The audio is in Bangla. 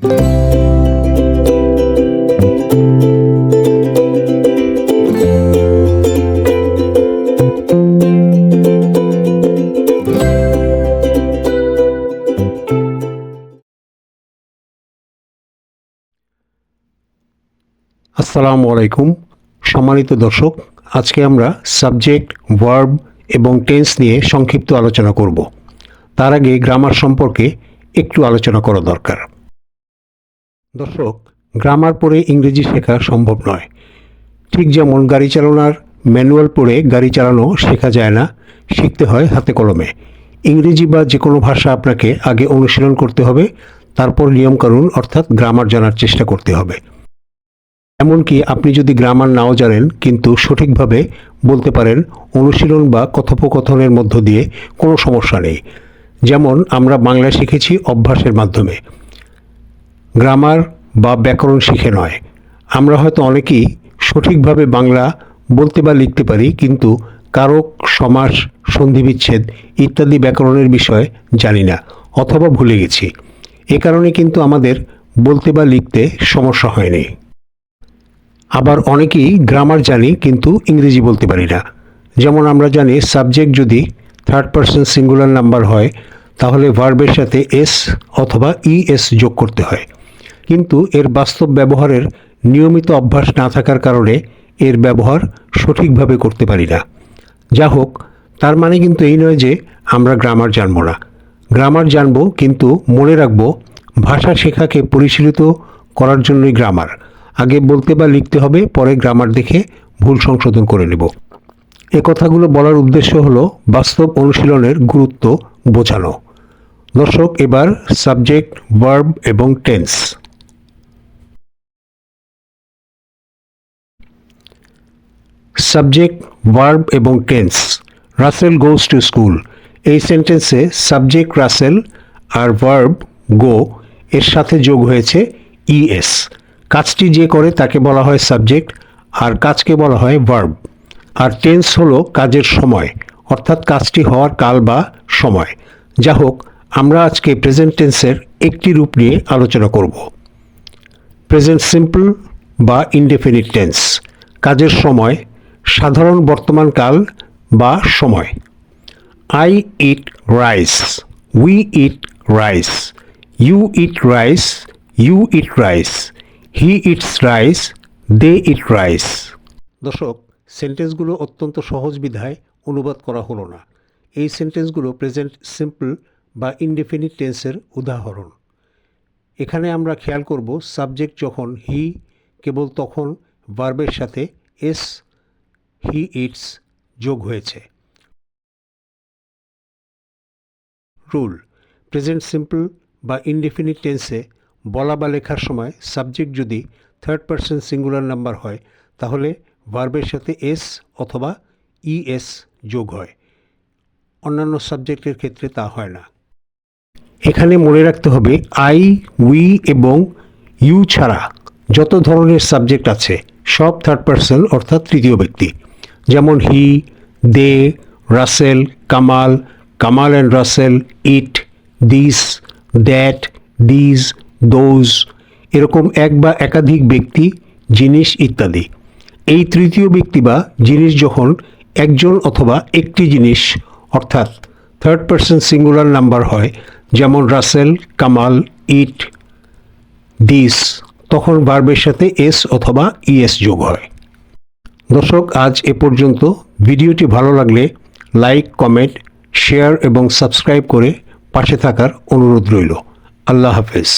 আসসালামু আলাইকুম সম্মানিত দর্শক, আজকে আমরা সাবজেক্ট, ভার্ব এবং টেন্স নিয়ে সংক্ষিপ্ত আলোচনা করব। তার আগে গ্রামার সম্পর্কে একটু আলোচনা করা দরকার। দর্শক, গ্রামার পড়ে ইংরেজি শেখা সম্ভব নয়। ঠিক যেমন গাড়ি চালানোর ম্যানুয়াল পড়ে গাড়ি চালানো শেখা যায় না, শিখতে হয় হাতে কলমে। ইংরেজি বা যে কোনো ভাষা আপনাকে আগে অনুশীলন করতে হবে, তারপর নিয়মকানুন অর্থাৎ গ্রামার জানার চেষ্টা করতে হবে। এমনকি আপনি যদি গ্রামার নাও জানেন কিন্তু সঠিকভাবে বলতে পারেন, অনুশীলন বা কথোপকথনের মধ্য দিয়ে কোনো সমস্যা নেই। যেমন আমরা বাংলা শিখেছি অভ্যাসের মাধ্যমে, গ্রামার বা ব্যাকরণ শিখে নয়। আমরা হয়তো অনেকেই সঠিকভাবে বাংলা বলতে বা লিখতে পারি, কিন্তু কারক, সমাস, সন্ধিবিচ্ছেদ ইত্যাদি ব্যাকরণের বিষয়ে জানি না অথবা ভুলে গেছি। এ কারণে কিন্তু আমাদের বলতে বা লিখতে সমস্যা হয়নি। আবার অনেকেই গ্রামার জানি কিন্তু ইংরেজি বলতে পারি না। যেমন আমরা জানি সাবজেক্ট যদি থার্ড পারসন সিঙ্গুলার নাম্বার হয়, তাহলে ভার্বের সাথে এস অথবা ইএস যোগ করতে হয়। কিন্তু এর বাস্তব ব্যবহারের নিয়মিত অভ্যাস না থাকার কারণে এর ব্যবহার সঠিকভাবে করতে পারি না। যা হোক, তার মানে কিন্তু এই নয় যে আমরা গ্রামার জানব না। গ্রামার জানব, কিন্তু মনে রাখব ভাষা শেখাকে পরিশীলিত করার জন্যই গ্রামার। আগে বলতে বা লিখতে হবে, পরে গ্রামার দেখে ভুল সংশোধন করে নেব। এ কথাগুলো বলার উদ্দেশ্য হলো বাস্তব অনুশীলনের গুরুত্ব বোঝানো। দর্শক, এবার সাবজেক্ট, ভার্ব এবং টেন্স। সাবজেক্ট, ভার্ব এবং tense. Russell goes to school. এই সেন্টেন্সে সাবজেক্ট রাসেল আর ভার্ব গো এর সাথে যোগ হয়েছে ইএস। কাজটি যে করে তাকে বলা হয় সাবজেক্ট, আর কাজকে বলা হয় ভার্ব। আর টেন্স হলো কাজের সময়, অর্থাৎ কাজটি হওয়ার কাল বা সময়। যা হোক, আমরা আজকে প্রেজেন্ট টেন্সের একটি রূপ নিয়ে আলোচনা করব। প্রেজেন্ট সিম্পল বা ইনডেফিনিট টেন্স, কাজের সময়, সাধারণ বর্তমান কাল বা সময়। I eat rice, we eat rice, you eat rice, you eat rice, he eats rice, they eat rice. দর্শক, সেন্টেন্সগুলো অত্যন্ত সহজ বিধায় অনুবাদ করা হলো না। এই সেন্টেন্সগুলো প্রেজেন্ট সিম্পল বা ইনডেফিনিট টেন্সের উদাহরণ। এখানে আমরা খেয়াল করব সাবজেক্ট যখন হি, কেবল তখন ভার্বের সাথে এস, হি ইটস যোগ হয়েছে। রুল: প্রেজেন্ট সিম্পল বা ইনডেফিনিট টেন্সে বলা বা লেখার সময় সাবজেক্ট যদি থার্ড পারসন সিঙ্গুলার নাম্বার হয়, তাহলে ভার্বের সাথে এস অথবা ইএস যোগ হয়। অন্যান্য সাবজেক্টের ক্ষেত্রে তা হয় না। এখানে মনে রাখতে হবে আই, উই এবং ইউ ছাড়া যত ধরনের সাবজেক্ট আছে সব থার্ড পারসন অর্থাৎ তৃতীয় ব্যক্তি। যেমন he, they, Rasel, Kamal, Kamal and Rasel, it, this, that, these, those, এরকম এক বা একাধিক ব্যক্তি, জিনিস ইত্যাদি। এই তৃতীয় ব্যক্তি বা জিনিস যখন একজন অথবা একটি জিনিস অর্থাৎ থার্ড পারসন সিঙ্গুলার নাম্বার হয়, যেমন রাসেল, কামাল, ইট, দিস, তখন ভার্বের সাথে এস অথবা ইএস যোগ হয়। দর্শক, আজ এ পর্যন্ত। ভিডিওটি ভালো লাগলে লাইক, কমেন্ট, শেয়ার এবং সাবস্ক্রাইব করে পাশে থাকার অনুরোধ রইল। আল্লাহ হাফেজ।